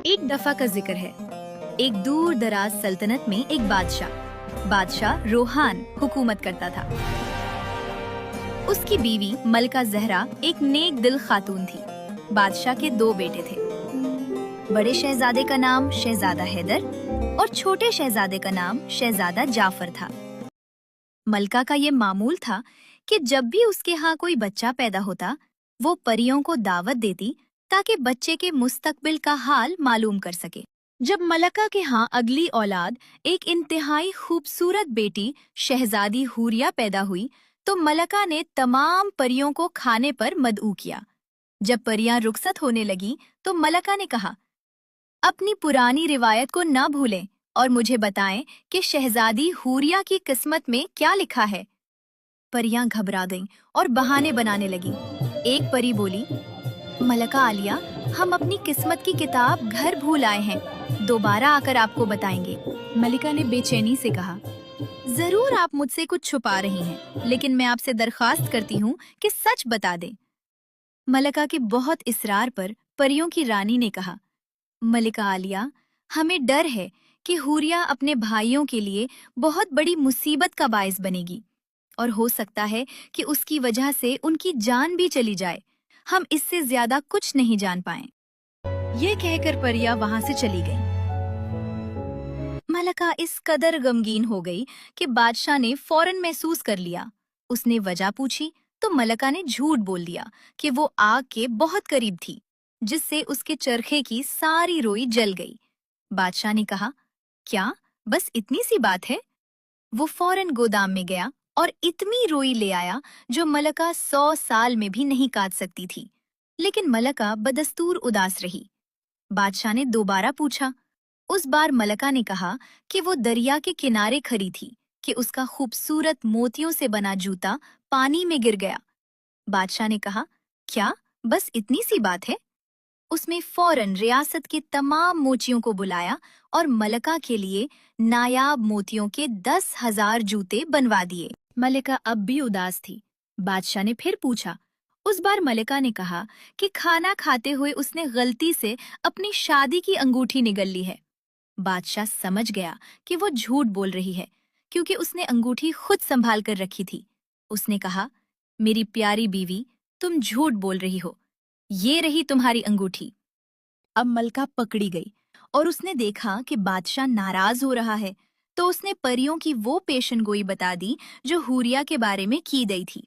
ایک دفعہ کا ذکر ہے۔ ایک دور دراز سلطنت میں ایک بادشاہ روحان حکومت کرتا تھا۔ اس کی بیوی ملکہ زہرا ایک نیک دل خاتون تھی۔ بادشاہ کے دو بیٹے تھے۔ بڑے شہزادے کا نام شہزادہ حیدر اور چھوٹے شہزادے کا نام شہزادہ جعفر تھا۔ ملکہ کا یہ معمول تھا کہ جب بھی اس کے ہاں کوئی بچہ پیدا ہوتا، وہ پریوں کو دعوت دیتی تاکہ بچے کے مستقبل کا حال معلوم کر سکے۔ جب ملکہ کے ہاں اگلی اولاد ایک انتہائی خوبصورت بیٹی شہزادی حوریہ پیدا ہوئی تو ملکہ نے تمام پریوں کو کھانے پر مدعو کیا۔ جب پریاں رخصت ہونے لگیں تو ملکہ نے کہا، اپنی پرانی روایت کو نہ بھولیں اور مجھے بتائیں کہ شہزادی حوریہ کی قسمت میں کیا لکھا ہے۔ پریاں گھبرا گئیں اور بہانے بنانے لگیں۔ ایک پری بولی، ملکہ عالیہ، ہم اپنی قسمت کی کتاب گھر بھول آئے ہیں، دوبارہ آ کر آپ کو بتائیں گے۔ ملکہ نے بے چینی سے کہا، ضرور آپ مجھ سے کچھ چھپا رہی ہیں، لیکن میں آپ سے درخواست کرتی ہوں کہ سچ بتا دیں۔ ملکہ کے بہت اصرار پر پریوں کی رانی نے کہا، ملکہ عالیہ، ہمیں ڈر ہے کہ حوریہ اپنے بھائیوں کے لیے بہت بڑی مصیبت کا باعث بنے گی اور ہو سکتا ہے کہ اس کی وجہ سے ان کی جان بھی چلی جائے۔ ہم اس سے زیادہ کچھ نہیں جان پائیں۔ یہ کہہ کر پریاں وہاں سے چلی گئیں۔ ملکہ اس قدر غمگین ہو گئی کہ بادشاہ نے فوراً محسوس کر لیا۔ اس نے وجہ پوچھی تو ملکہ نے جھوٹ بول دیا کہ وہ آگ کے بہت قریب تھی، جس سے اس کے چرخے کی ساری روئی جل گئی۔ بادشاہ نے کہا، کیا بس اتنی سی بات ہے؟ وہ فوراً گودام میں گیا اور اتنی روئی لے آیا جو ملکہ 100 سال میں بھی نہیں کاٹ سکتی تھی، لیکن ملکہ بدستور اداس رہی۔ بادشاہ نے دوبارہ پوچھا۔ اس بار ملکہ نے کہا کہ وہ دریا کے کنارے کھڑی تھی کہ اس کا خوبصورت موتیوں سے بنا جوتا پانی میں گر گیا۔ بادشاہ نے کہا، کیا بس اتنی سی بات ہے؟ اس میں فوراً ریاست کے تمام موچیوں کو بلایا اور ملکہ کے لیے نایاب موتیوں کے 10,000 جوتے بنوا دیے۔ ملکہ اب بھی اداس تھی۔ بادشاہ نے پھر پوچھا۔ اس بار ملکہ نے کہا کہ کھانا کھاتے ہوئے اس نے غلطی سے اپنی شادی کی انگوٹھی نگل لی ہے۔ بادشاہ سمجھ گیا کہ وہ جھوٹ بول رہی ہے کیونکہ اس نے انگوٹھی خود سنبھال کر رکھی تھی۔ اس نے کہا، میری پیاری بیوی، تم جھوٹ بول رہی ہو، یہ رہی تمہاری انگوٹھی۔ اب ملکہ پکڑی گئی اور اس نے دیکھا کہ بادشاہ ناراض ہو رہا ہے، تو اس نے پریوں کی وہ پیشن گوئی بتا دی جو حوریہ کے بارے میں کی گئی تھی۔